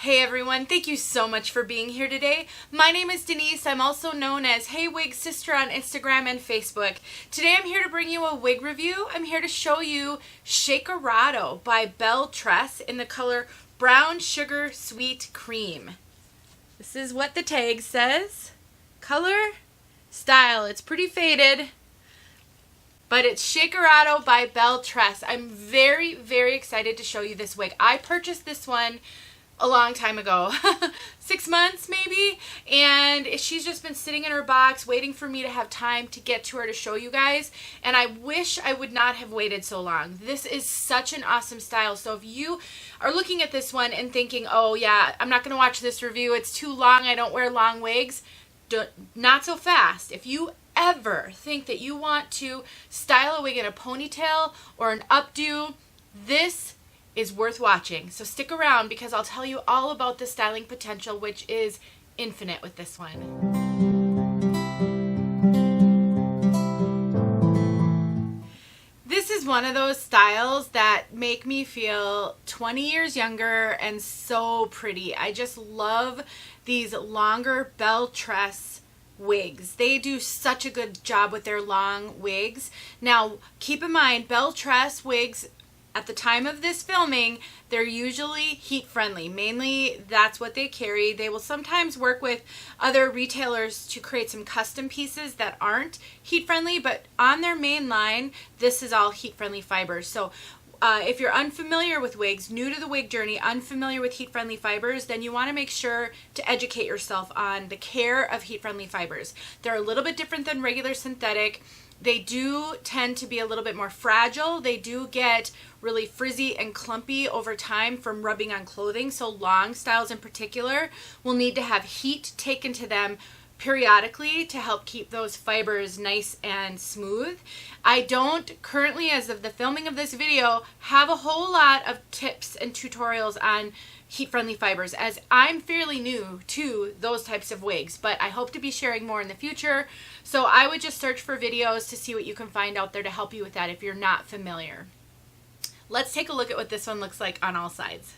Hey everyone, thank you so much for being here today. My name is Denise. I'm also known as heywigsister on Instagram and Facebook. Today I'm here to bring you a wig review. I'm here to show you Shakerato by BelleTress in the color Brown Sugar Sweet Cream. This is what the tag says. Color, style, it's pretty faded, but it's Shakerato by BelleTress. I'm very, very excited to show you this wig. I purchased this one a long time ago, 6 months maybe, and she's just been sitting in her box waiting for me to have time to get to her to show you guys, and I wish I would not have waited so long. This is such an awesome style. So if you are looking at this one and thinking, oh yeah, I'm not going to watch this review, it's too long, I don't wear long wigs, not so fast. If you ever think that you want to style a wig in a ponytail or an updo, this is worth watching. So stick around because I'll tell you all about the styling potential, which is infinite with this one. This is one of those styles that make me feel 20 years younger and so pretty. I just love these longer BelleTress wigs. They do such a good job with their long wigs. Now, keep in mind, BelleTress wigs, at the time of this filming, they're usually heat friendly. Mainly, that's what they carry. They will sometimes work with other retailers to create some custom pieces that aren't heat friendly, but on their main line, this is all heat friendly fibers. So if you're unfamiliar with wigs, new to the wig journey, unfamiliar with heat friendly fibers, then you want to make sure to educate yourself on the care of heat friendly fibers. They're a little bit different than regular synthetic. They do tend to be a little bit more fragile. They do get really frizzy and clumpy over time from rubbing on clothing. So long styles in particular will need to have heat taken to them periodically to help keep those fibers nice and smooth. I don't currently, as of the filming of this video, have a whole lot of tips and tutorials on heat-friendly fibers, as I'm fairly new to those types of wigs, but I hope to be sharing more in the future. So I would just search for videos to see what you can find out there to help you with that if you're not familiar. Let's take a look at what this one looks like on all sides.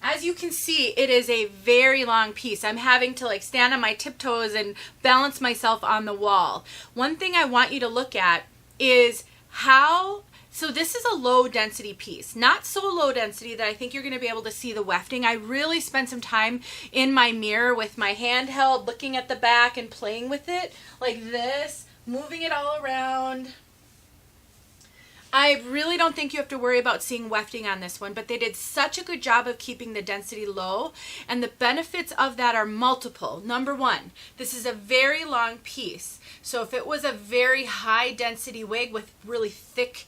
As you can see, it is a very long piece. I'm having to stand on my tiptoes and balance myself on the wall. One thing I want you to look at is so this is a low density piece, not so low density that I think you're going to be able to see the wefting. I really spent some time in my mirror with my handheld, looking at the back and playing with it like this, moving it all around. I really don't think you have to worry about seeing wefting on this one, but they did such a good job of keeping the density low, and the benefits of that are multiple. Number one, this is a very long piece. So if it was a very high density wig with really thick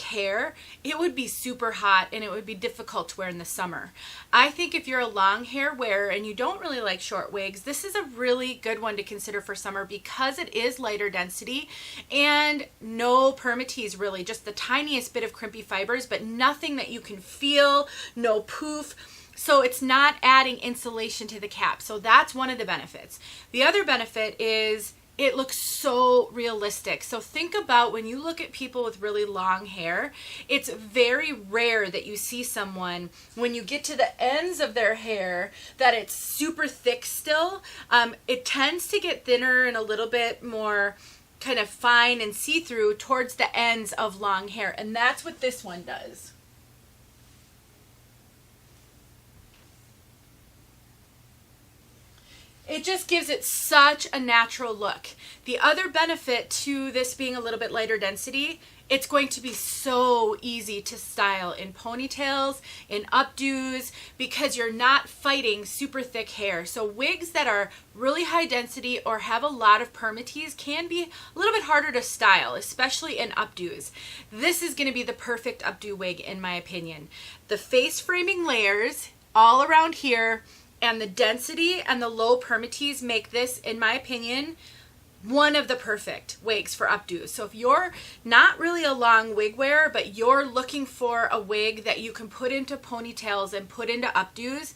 hair, it would be super hot and it would be difficult to wear in the summer. I think if you're a long hair wearer and you don't really like short wigs, this is a really good one to consider for summer because it is lighter density and no permatease really, just the tiniest bit of crimpy fibers, but nothing that you can feel, no poof. So it's not adding insulation to the cap. So that's one of the benefits. The other benefit is it looks so realistic. So think about when you look at people with really long hair, it's very rare that you see someone, when you get to the ends of their hair, that it's super thick still. It tends to get thinner and a little bit more kind of fine and see-through towards the ends of long hair. And that's what this one does. It just gives it such a natural look. The other benefit to this being a little bit lighter density, it's going to be so easy to style in ponytails, in updos, because you're not fighting super thick hair. So wigs that are really high density or have a lot of permatease can be a little bit harder to style, especially in updos. This is going to be the perfect updo wig in my opinion. The face framing layers all around here and the density and the low permatease make this, in my opinion, one of the perfect wigs for updos. So if you're not really a long wig wearer, but you're looking for a wig that you can put into ponytails and put into updos,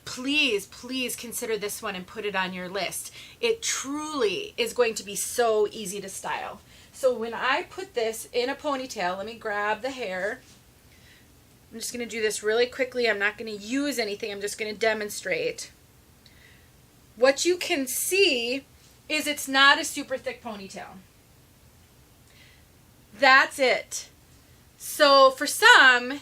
please, please consider this one and put it on your list. It truly is going to be so easy to style. So when I put this in a ponytail, let me grab the hair. I'm just going to do this really quickly. I'm not going to use anything. I'm just going to demonstrate. What you can see is it's not a super thick ponytail. That's it. So for some,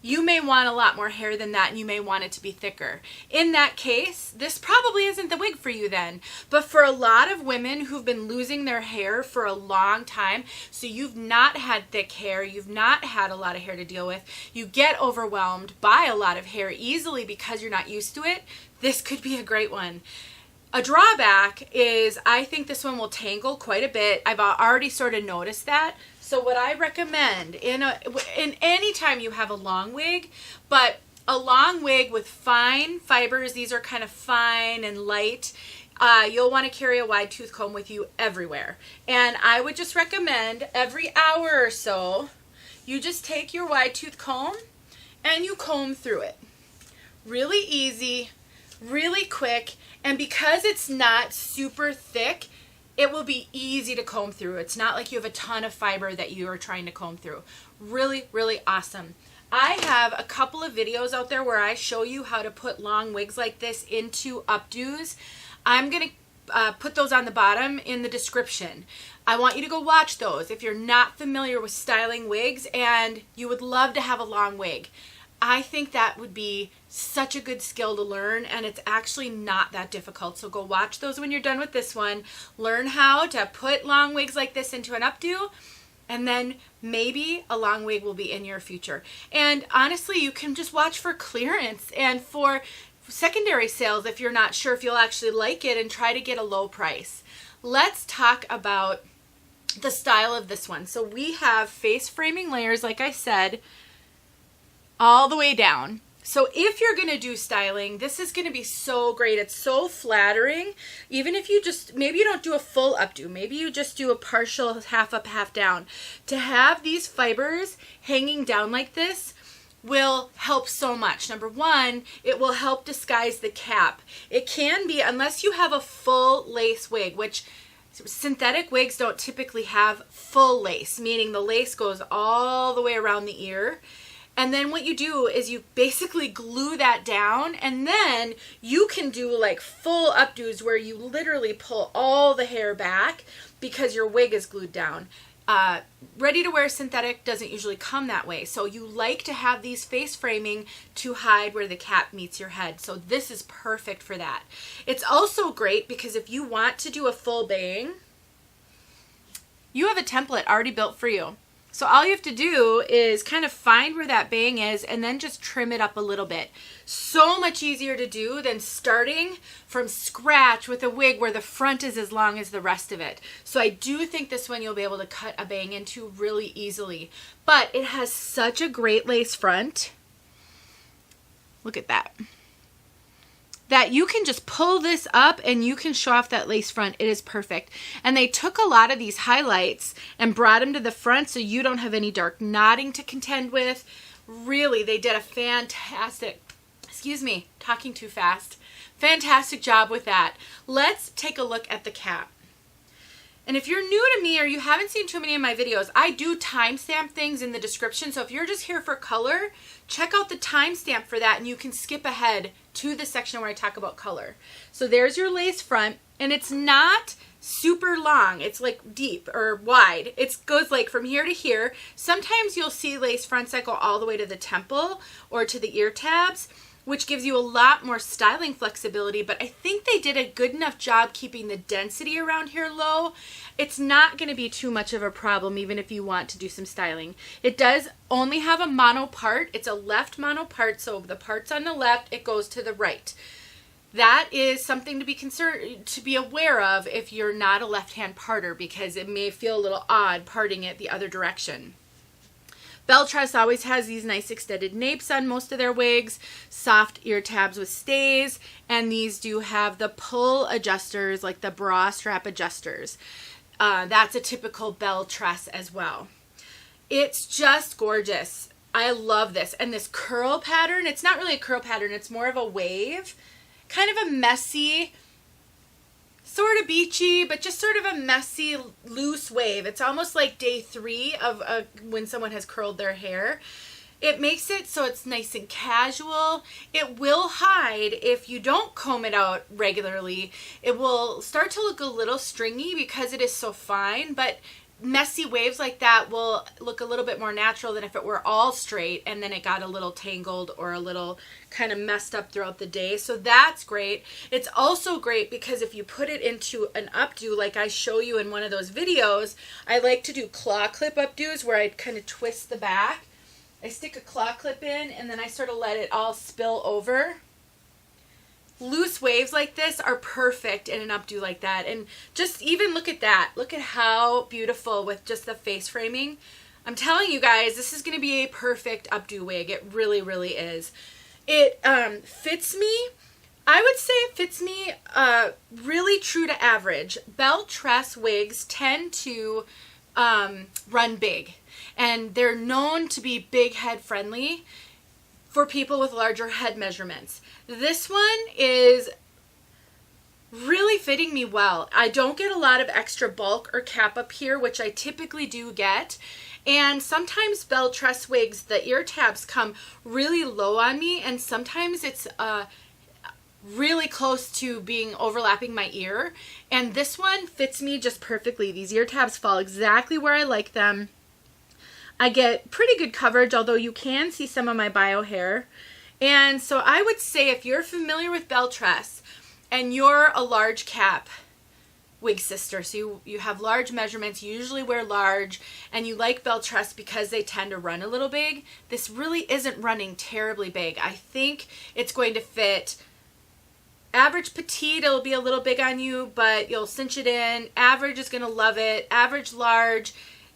you may want a lot more hair than that, and you may want it to be thicker. In that case, this probably isn't the wig for you then. But for a lot of women who've been losing their hair for a long time, so you've not had thick hair, you've not had a lot of hair to deal with, you get overwhelmed by a lot of hair easily because you're not used to it, this could be a great one. A drawback is I think this one will tangle quite a bit. I've already sort of noticed that. So what I recommend in any time you have a long wig, but a long wig with fine fibers, these are kind of fine and light, you'll want to carry a wide tooth comb with you everywhere. And I would just recommend every hour or so, you just take your wide tooth comb and you comb through it. Really easy, really quick, and because it's not super thick, it will be easy to comb through. It's not like you have a ton of fiber that you are trying to comb through. Really, really awesome. I have a couple of videos out there where I show you how to put long wigs like this into updos. I'm going to put those on the bottom in the description. I want you to go watch those if you're not familiar with styling wigs and you would love to have a long wig. I think that would be such a good skill to learn, and it's actually not that difficult. So go watch those when you're done with this one. Learn how to put long wigs like this into an updo, and then maybe a long wig will be in your future. And honestly, you can just watch for clearance and for secondary sales if you're not sure if you'll actually like it, and try to get a low price. Let's talk about the style of this one. So we have face framing layers, like I said, all the way down. So if you're going to do styling, this is going to be so great. It's so flattering. Even if you just, maybe you don't do a full updo, maybe you just do a partial half up, half down. To have these fibers hanging down like this will help so much. Number one, it will help disguise the cap. It can be, unless you have a full lace wig, which synthetic wigs don't typically have full lace, meaning the lace goes all the way around the ear. And then what you do is you basically glue that down, and then you can do like full updos where you literally pull all the hair back because your wig is glued down. Ready to wear synthetic doesn't usually come that way. So you like to have these face framing to hide where the cap meets your head. So this is perfect for that. It's also great because if you want to do a full bang, you have a template already built for you. So all you have to do is kind of find where that bang is and then just trim it up a little bit. So much easier to do than starting from scratch with a wig where the front is as long as the rest of it. So I do think this one you'll be able to cut a bang into really easily. But it has such a great lace front. Look at that. That you can just pull this up and you can show off that lace front. It is perfect. And they took a lot of these highlights and brought them to the front so you don't have any dark knotting to contend with. Really, they did a fantastic, excuse me, talking too fast, fantastic job with that. Let's take a look at the cap. And if you're new to me or you haven't seen too many of my videos, I do timestamp things in the description. So if you're just here for color, check out the timestamp for that and you can skip ahead to the section where I talk about color. So there's your lace front, and it's not super long. It's like deep or wide. It goes like from here to here. Sometimes you'll see lace fronts that go all the way to the temple or to the ear tabs, which gives you a lot more styling flexibility, but I think they did a good enough job keeping the density around here low. It's not going to be too much of a problem even if you want to do some styling. It does only have a mono part. It's a left mono part, so the parts on the left, it goes to the right. That is something to be aware of if you're not a left-hand parter, because it may feel a little odd parting it the other direction. BelleTress always has these nice extended napes on most of their wigs, soft ear tabs with stays, and these do have the pull adjusters, like the bra strap adjusters. That's a typical BelleTress as well. It's just gorgeous. I love this. And this curl pattern, it's not really a curl pattern, it's more of a wave. Kind of a messy, sort of beachy, but just sort of a messy, loose wave. It's almost like day 3 of when someone has curled their hair. It makes it so it's nice and casual. It will hide if you don't comb it out regularly. It will start to look a little stringy because it is so fine, but messy waves like that will look a little bit more natural than if it were all straight and then it got a little tangled or a little kind of messed up throughout the day. So that's great. It's also great because if you put it into an updo like I show you in one of those videos, I like to do claw clip updos where I kind of twist the back. I stick a claw clip in and then I sort of let it all spill over. Loose waves like this are perfect in an updo like that. And just even look at that. Look at how beautiful with just the face framing. I'm telling you guys, this is going to be a perfect updo wig. It really, really is. It fits me. I would say it fits me really true to average. BelleTress wigs tend to run big. And they're known to be big head friendly for people with larger head measurements. This one is really fitting me well. I don't get a lot of extra bulk or cap up here, which I typically do get. And sometimes BelleTress wigs, the ear tabs come really low on me, and sometimes it's really close to being overlapping my ear. And this one fits me just perfectly. These ear tabs fall exactly where I like them. I get pretty good coverage, although you can see some of my bio hair. And so I would say if you're familiar with BelleTress and you're a large cap wig sister, so you have large measurements, you usually wear large, and you like BelleTress because they tend to run a little big, this really isn't running terribly big. I think it's going to fit average petite, it'll be a little big on you, but you'll cinch it in. Average is going to love it. Average large,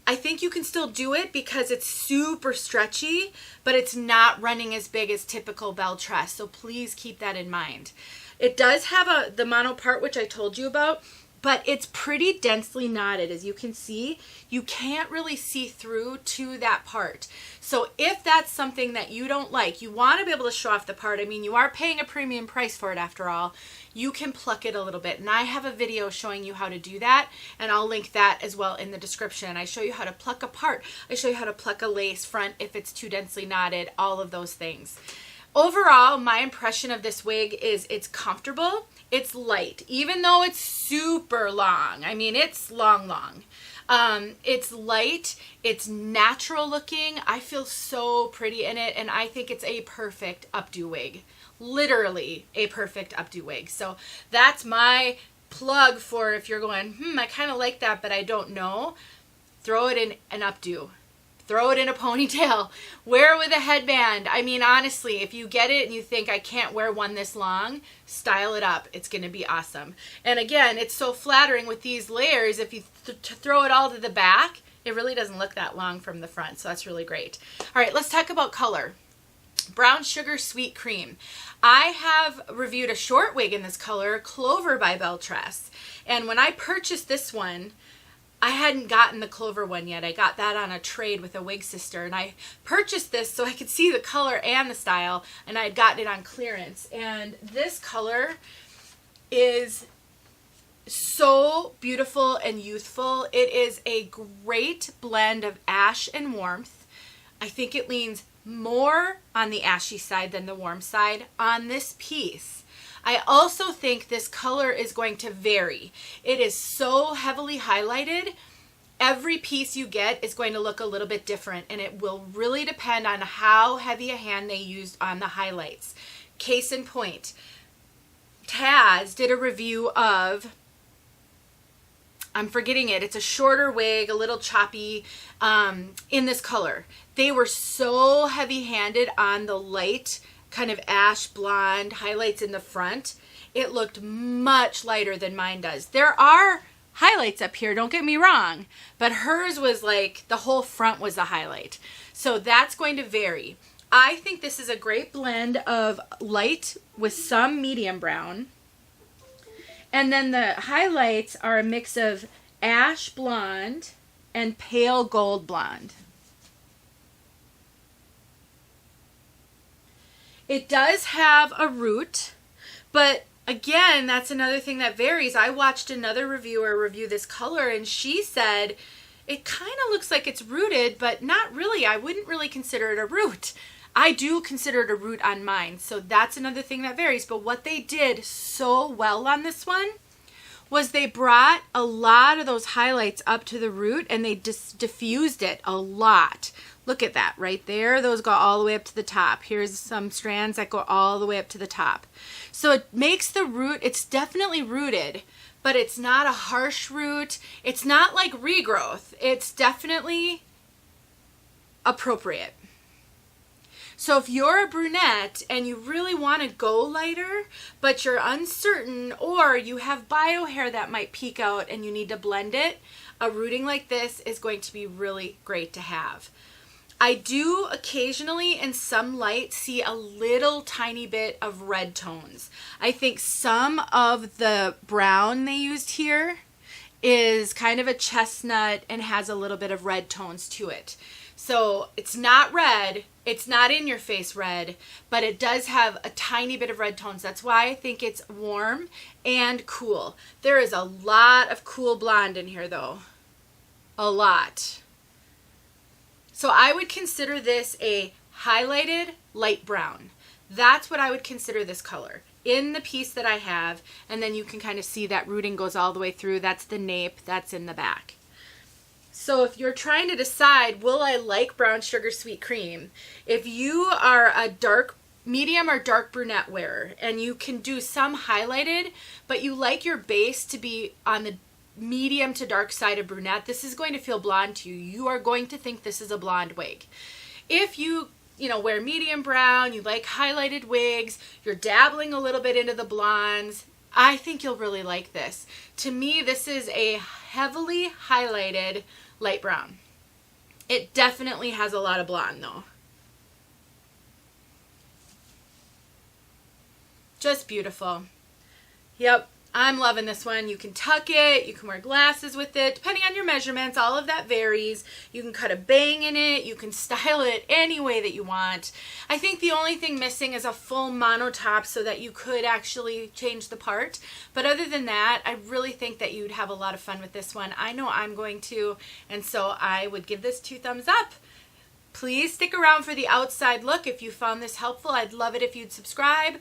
I think you can still do it because it's super stretchy, but it's not running as big as typical BelleTress, so please keep that in mind. It does have the mono part, which I told you about, but it's pretty densely knotted. As you can see, you can't really see through to that part. So if that's something that you don't like, you want to be able to show off the part, I mean, you are paying a premium price for it after all, you can pluck it a little bit. And I have a video showing you how to do that, and I'll link that as well in the description. I show you how to pluck a part. I show you how to pluck a lace front if it's too densely knotted, all of those things. Overall, my impression of this wig is it's comfortable, it's light, even though it's super long. I mean, it's long. It's light, it's natural looking. I feel so pretty in it, and I think it's a perfect updo wig. Literally a perfect updo wig. So that's my plug for if you're going, I kind of like that, but I don't know. Throw it in an updo. Throw it in a ponytail. Wear it with a headband. I mean, honestly, if you get it and you think I can't wear one this long, style it up. It's going to be awesome. And again, it's so flattering with these layers. If you throw it all to the back, it really doesn't look that long from the front. So that's really great. All right, let's talk about color. Brown Sugar Sweet Cream. I have reviewed a short wig in this color, Clover by BelleTress. And when I purchased this one, I hadn't gotten the Clover one yet. I got that on a trade with a wig sister, and I purchased this so I could see the color and the style, and I had gotten it on clearance. And this color is so beautiful and youthful. It is a great blend of ash and warmth. I think it leans more on the ashy side than the warm side on this piece. I also think this color is going to vary. It is so heavily highlighted. Every piece you get is going to look a little bit different, and it will really depend on how heavy a hand they used on the highlights. Case in point, Taz did a review of, I'm forgetting it, it's a shorter wig, a little choppy, in this color. They were so heavy-handed on the light kind of ash blonde highlights in the front. It looked much lighter than mine does. There are highlights up here, don't get me wrong, but hers was like the whole front was the highlight. So that's going to vary. I think this is a great blend of light with some medium brown. And then the highlights are a mix of ash blonde and pale gold blonde. It does have a root, but again, that's another thing that varies. I watched another reviewer review this color, and she said it kind of looks like it's rooted, but not really. I wouldn't really consider it a root. I do consider it a root on mine, so that's another thing that varies. But what they did so well on this one was they brought a lot of those highlights up to the root, and they just diffused it a lot. Look at that right there. Those go all the way up to the top. Here's some strands that go all the way up to the top. So it makes the root, it's definitely rooted, but it's not a harsh root. It's not like regrowth. It's definitely appropriate. So if you're a brunette and you really want to go lighter, but you're uncertain, or you have bio hair that might peek out and you need to blend it, a rooting like this is going to be really great to have. I do occasionally in some light see a little tiny bit of red tones. I think some of the brown they used here is kind of a chestnut and has a little bit of red tones to it. So it's not red, it's not in your face red, but it does have a tiny bit of red tones. That's why I think it's warm and cool. There is a lot of cool blonde in here though. A lot. So I would consider this a highlighted light brown. That's what I would consider this color in the piece that I have. And then you can kind of see that rooting goes all the way through. That's the nape, that's in the back. So if you're trying to decide, will I like brown sugar sweet cream? If you are a dark, medium or dark brunette wearer and you can do some highlighted, but you like your base to be on the medium to dark side of brunette, this is going to feel blonde to you. You are going to think this is a blonde wig. If you wear medium brown, you like highlighted wigs, you're dabbling a little bit into the blondes, I think you'll really like this. To me, this is a heavily highlighted light brown. It definitely has a lot of blonde though. Just beautiful. Yep, I'm loving this one. You can tuck it, you can wear glasses with it, depending on your measurements, all of that varies. You can cut a bang in it, you can style it any way that you want. I think the only thing missing is a full mono top so that you could actually change the part. But other than that, I really think that you'd have a lot of fun with this one. I know I'm going to, and so I would give this 2 thumbs up. Please stick around for the outside look if you found this helpful. I'd love it if you'd subscribe,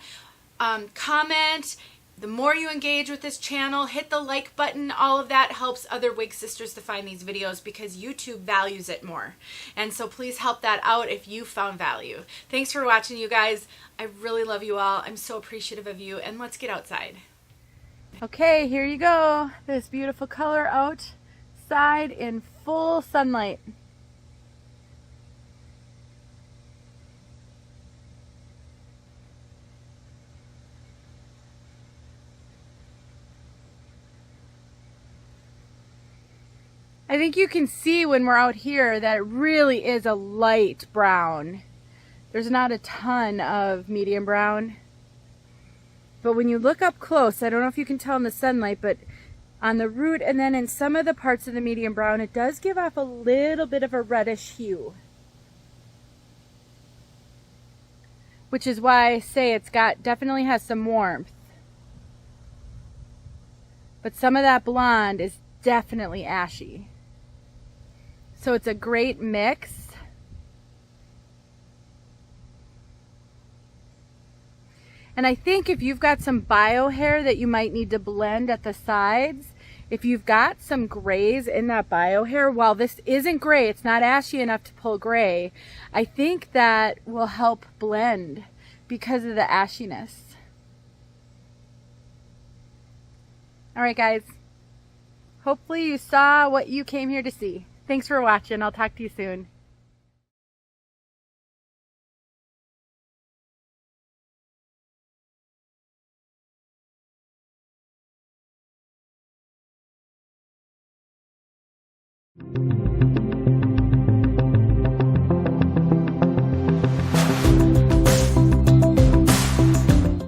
comment. The more you engage with this channel, hit the like button, all of that helps other wig sisters to find these videos because YouTube values it more. And so please help that out if you found value. Thanks for watching, you guys. I really love you all. I'm so appreciative of you, and let's get outside. Okay, here you go. This beautiful color outside in full sunlight. I think you can see when we're out here that it really is a light brown. There's not a ton of medium brown. But when you look up close, I don't know if you can tell in the sunlight, but on the root and then in some of the parts of the medium brown, it does give off a little bit of a reddish hue. Which is why I say it's definitely has some warmth. But some of that blonde is definitely ashy. So it's a great mix. And I think if you've got some bio hair that you might need to blend at the sides, if you've got some grays in that bio hair, while this isn't gray, it's not ashy enough to pull gray, I think that will help blend because of the ashiness. All right, guys. Hopefully you saw what you came here to see. Thanks for watching. I'll talk to you soon.